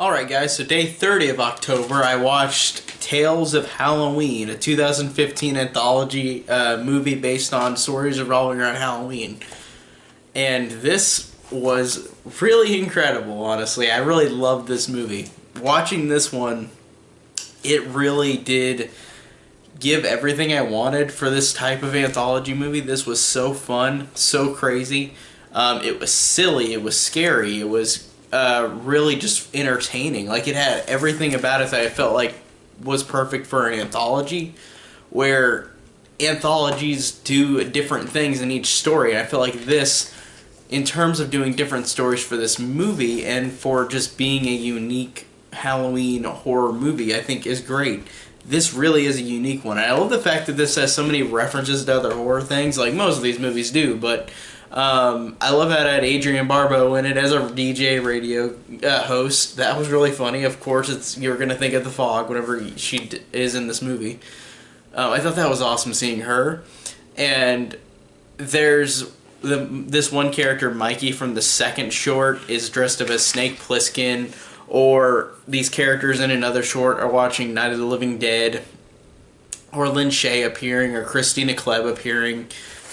Alright guys, so day 30 of October I watched Tales of Halloween, a 2015 anthology movie based on stories revolving around Halloween. And this was really incredible, honestly. I really loved this movie. Watching this one, it really did give everything I wanted for this type of anthology movie. This was so fun, so crazy. It was silly, it was scary, it was really just entertaining. Like, it had everything about it that I felt like was perfect for an anthology, where anthologies do different things in each story. And I feel like this, in terms of doing different stories for this movie and for just being a unique Halloween horror movie, I think is great. This really is a unique one. I love the fact that this has so many references to other horror things, like most of these movies do, but I love how it had Adrienne Barbeau in it as a DJ radio host. That was really funny. Of course, you're going to think of The Fog whenever she is in this movie. I thought that was awesome seeing her. And there's this one character, Mikey, from the second short, is dressed up as Snake Plissken, or these characters in another short are watching Night of the Living Dead, or Lin Shaye appearing, or Christina Klebb appearing.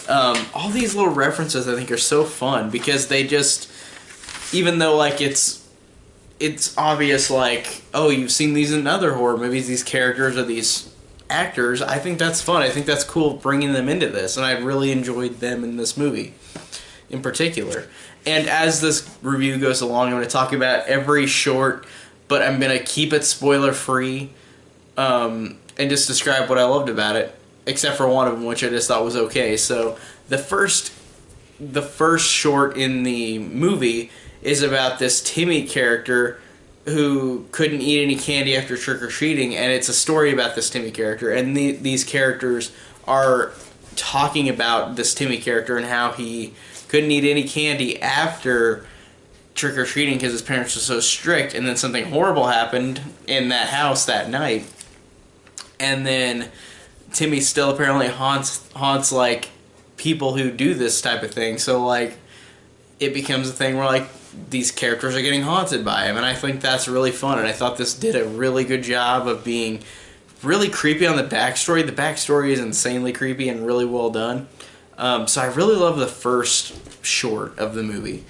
All these little references I think are so fun because they just, even though like it's obvious, like, oh, you've seen these in other horror movies, these characters or these actors, I think that's fun. I think that's cool bringing them into this, and I really enjoyed them in this movie in particular. And as this review goes along, I'm going to talk about every short, but I'm going to keep it spoiler free, and just describe what I loved about it, except for one of them, which I just thought was okay. So the first short in the movie is about this Timmy character who couldn't eat any candy after trick-or-treating, and it's a story about this Timmy character, and these characters are talking about this Timmy character and how he couldn't eat any candy after trick-or-treating because his parents were so strict, and then something horrible happened in that house that night, and then Timmy still apparently haunts like people who do this type of thing. So like it becomes a thing where like these characters are getting haunted by him, and I think that's really fun. And I thought this did a really good job of being really creepy on the backstory. The backstory is insanely creepy and really well done. So I really love the first short of the movie.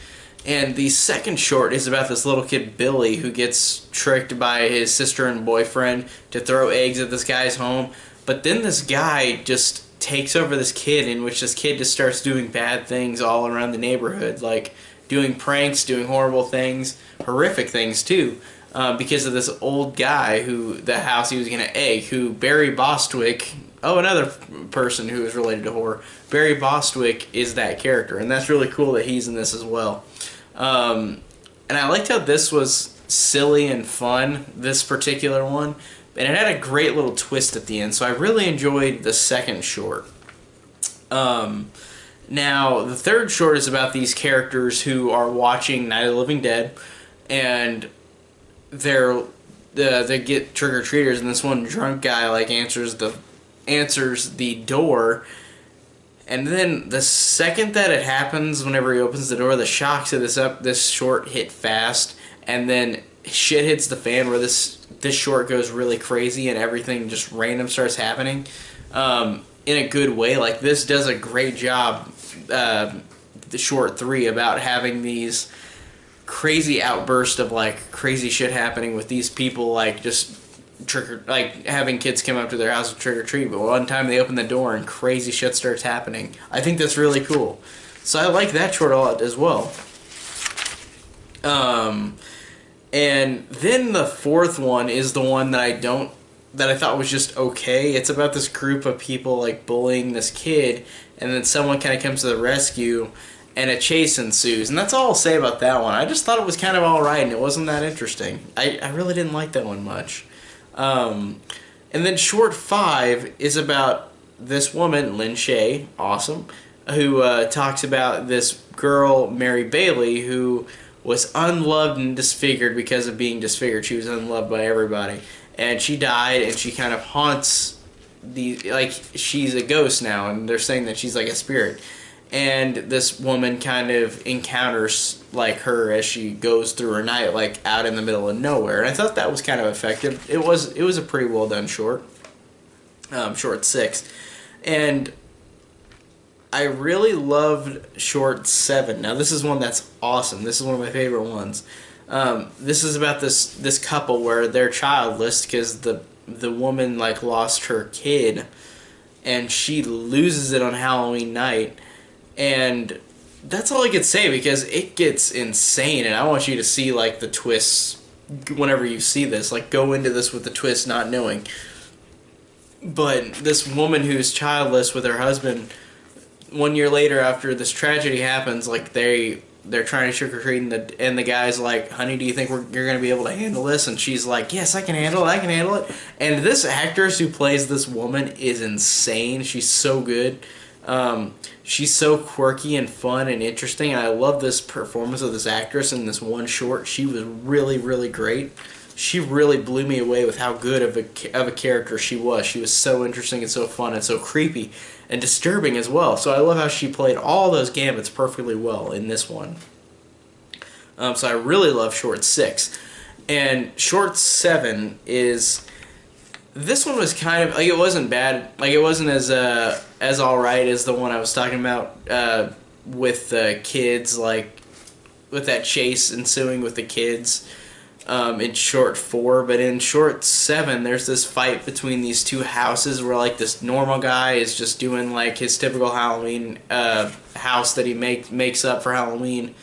And the second short is about this little kid, Billy, who gets tricked by his sister and boyfriend to throw eggs at this guy's home. But then this guy just takes over this kid, in which this kid just starts doing bad things all around the neighborhood, like doing pranks, doing horrible things, horrific things too, because of this old guy who the house he was going to egg, who Barry Bostwick, another person who is related to horror, Barry Bostwick is that character, and that's really cool that he's in this as well. And I liked how this was silly and fun, this particular one. And it had a great little twist at the end, so I really enjoyed the second short. Now, the third short is about these characters who are watching Night of the Living Dead, and they get trick-or-treaters, and this one drunk guy like answers the door, and then the second that it happens, whenever he opens the door, the shocks of this short hit fast, and then shit hits the fan where this short goes really crazy and everything just random starts happening in a good way. Like, this does a great job, the short 3, about having these crazy outbursts of like crazy shit happening with these people, like just having kids come up to their house and trick or treat, but one time they open the door and crazy shit starts happening. I think that's really cool. So I like that short a lot as well. And then the fourth one is the one that I thought was just okay. It's about this group of people like bullying this kid, and then someone kind of comes to the rescue, and a chase ensues. And that's all I'll say about that one. I just thought it was kind of alright, and it wasn't that interesting. I really didn't like that one much. And then short 5 is about this woman, Lin Shaye, awesome, who talks about this girl, Mary Bailey, who was unloved and disfigured because of being disfigured. She was unloved by everybody. And she died, and she kind of haunts she's a ghost now, and they're saying that she's like a spirit. and this woman kind of encounters like her as she goes through her night, like out in the middle of nowhere. And I thought that was kind of effective. It was a pretty well done short, short 6, and I really loved short 7. Now this is one that's awesome. This is one of my favorite ones. This is about this couple where they're childless because the woman like lost her kid, and she loses it on Halloween night. And that's all I could say because it gets insane, and I want you to see like the twists whenever you see this. Like, go into this with the twist not knowing. But this woman who's childless with her husband, 1 year later after this tragedy happens, like they're trying to trick or treat, and the guy's like, "Honey, do you think you're gonna be able to handle this?" And she's like, "Yes, I can handle it. I can handle it." And this actress who plays this woman is insane. She's so good. She's so quirky and fun and interesting, and I love this performance of this actress in this one short. She was really, really great. She really blew me away with how good of a character she was. She was so interesting and so fun and so creepy and disturbing as well. So I love how she played all those gambits perfectly well in this one. So I really love short 6. And short 7 is... This one was kind of like, it wasn't bad, like it wasn't as alright as the one I was talking about with the kids, like with that chase ensuing with the kids in short 4. But in short 7, there's this fight between these two houses where like this normal guy is just doing like his typical Halloween house that he makes up for Halloween,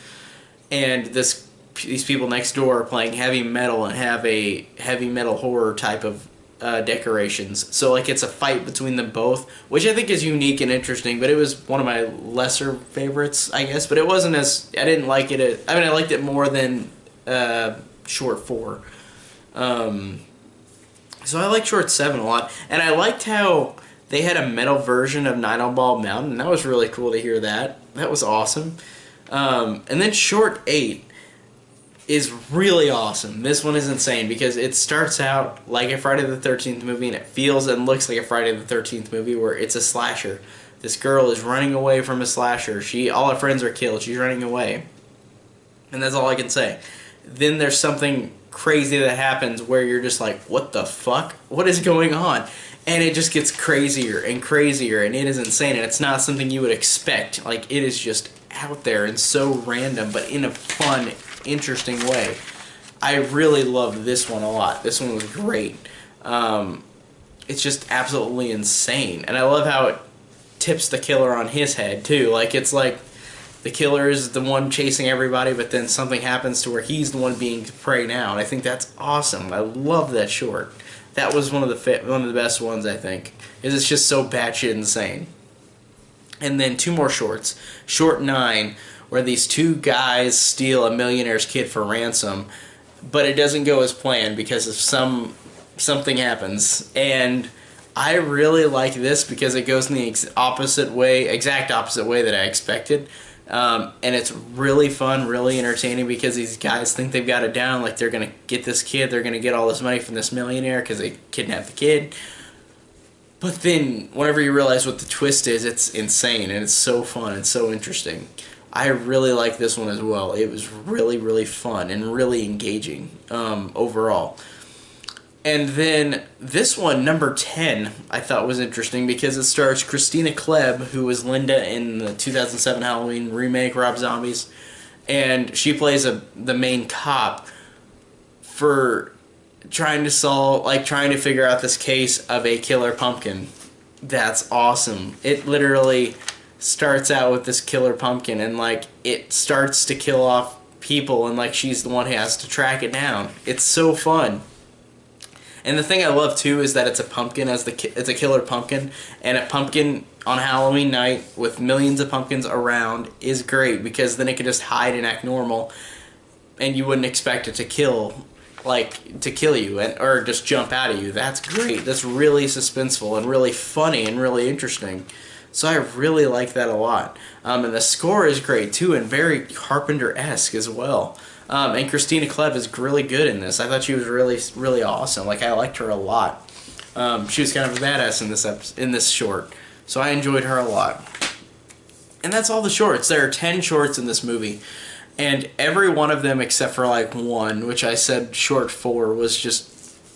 and these people next door are playing heavy metal and have a heavy metal horror type of decorations. So like it's a fight between them both, which I think is unique and interesting, but it was one of my lesser favorites, I guess. But it wasn't as... I didn't like it... I mean, I liked it more than short 4. So I liked short 7 a lot, and I liked how they had a metal version of Night on Bald Mountain, and that was really cool to hear that. That was awesome. And then short 8 is really awesome. This one is insane because it starts out like a Friday the 13th movie, and it feels and looks like a Friday the 13th movie where it's a slasher. This girl is running away from a slasher. All her friends are killed. She's running away. And that's all I can say. Then there's something crazy that happens where you're just like, what the fuck? What is going on? And it just gets crazier and crazier, and it is insane, and it's not something you would expect. Like, it is just out there and so random, but in a fun, interesting way. I really love this one a lot. This one was great. It's just absolutely insane, and I love how it tips the killer on his head too. Like, it's like the killer is the one chasing everybody, but then something happens to where he's the one being prey now, and I think that's awesome. I love that short. That was one of the best ones, I think, because it's just so batshit insane. And then 2 more shorts. Short 9, where these 2 guys steal a millionaire's kid for ransom, but it doesn't go as planned because of something happens. And I really like this because it goes in the exact opposite way that I expected. And it's really fun, really entertaining because these guys think they've got it down, like they're going to get this kid, they're going to get all this money from this millionaire because they kidnapped the kid. But then, whenever you realize what the twist is, it's insane, and it's so fun and so interesting. I really like this one as well. It was really, really fun and really engaging overall. And then this one, number 10, I thought was interesting because it stars Christina Klebb, who was Linda in the 2007 Halloween remake, Rob Zombie's, and she plays the main cop for trying to figure out this case of a killer pumpkin. That's awesome. It literally starts out with this killer pumpkin, and like it starts to kill off people, and like she's the one who has to track it down. It's so fun. And the thing I love too is that it's a pumpkin, it's a killer pumpkin, and a pumpkin on Halloween night with millions of pumpkins around is great because then it can just hide and act normal, and you wouldn't expect it to kill you or just jump out at you. That's great. That's really suspenseful and really funny and really interesting. So I really like that a lot. And the score is great too, and very Carpenter-esque as well. And Christina Klebb is really good in this. I thought she was really, really awesome. Like, I liked her a lot. She was kind of a badass in this short, so I enjoyed her a lot. And that's all the shorts. There are 10 shorts in this movie. And every one of them except for like one, which I said short 4, was just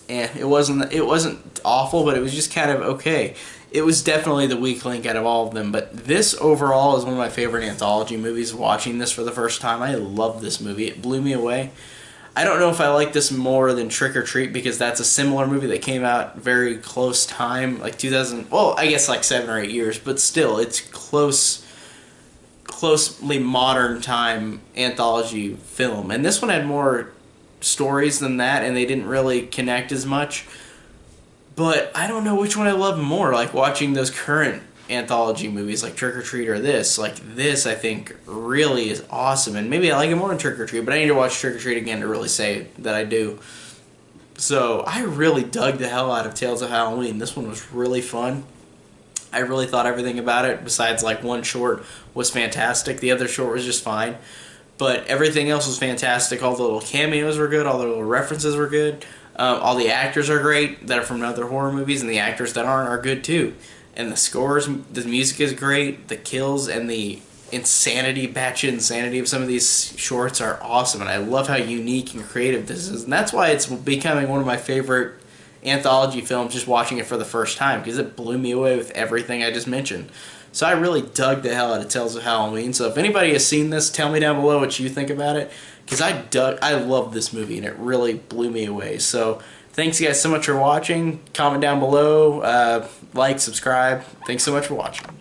it wasn't awful, but it was just kind of okay. It was definitely the weak link out of all of them, but this overall is one of my favorite anthology movies. Watching this for the first time, I love this movie. It blew me away. I don't know if I like this more than Trick or Treat, because that's a similar movie that came out very close time, like 2000, well, I guess like 7 or 8 years, but still, it's closely modern time anthology film. And this one had more stories than that, and they didn't really connect as much. But I don't know which one I love more, like watching those current anthology movies like Trick or Treat or this. Like this, I think, really is awesome, and maybe I like it more than Trick or Treat, but I need to watch Trick or Treat again to really say that I do. So I really dug the hell out of Tales of Halloween. This one was really fun. I really thought everything about it, besides like one short, was fantastic. The other short was just fine. But everything else was fantastic. All the little cameos were good. All the little references were good. All the actors are great that are from other horror movies, and the actors that aren't are good too. And the scores, the music is great. The kills and the batshit insanity of some of these shorts are awesome. And I love how unique and creative this is. And that's why it's becoming one of my favorite anthology films, just watching it for the first time, because it blew me away with everything I just mentioned. So I really dug the hell out of Tales of Halloween. So if anybody has seen this, tell me down below what you think about it, because I love this movie and it really blew me away. So thanks you guys so much for watching. Comment down below, like, subscribe. Thanks so much for watching.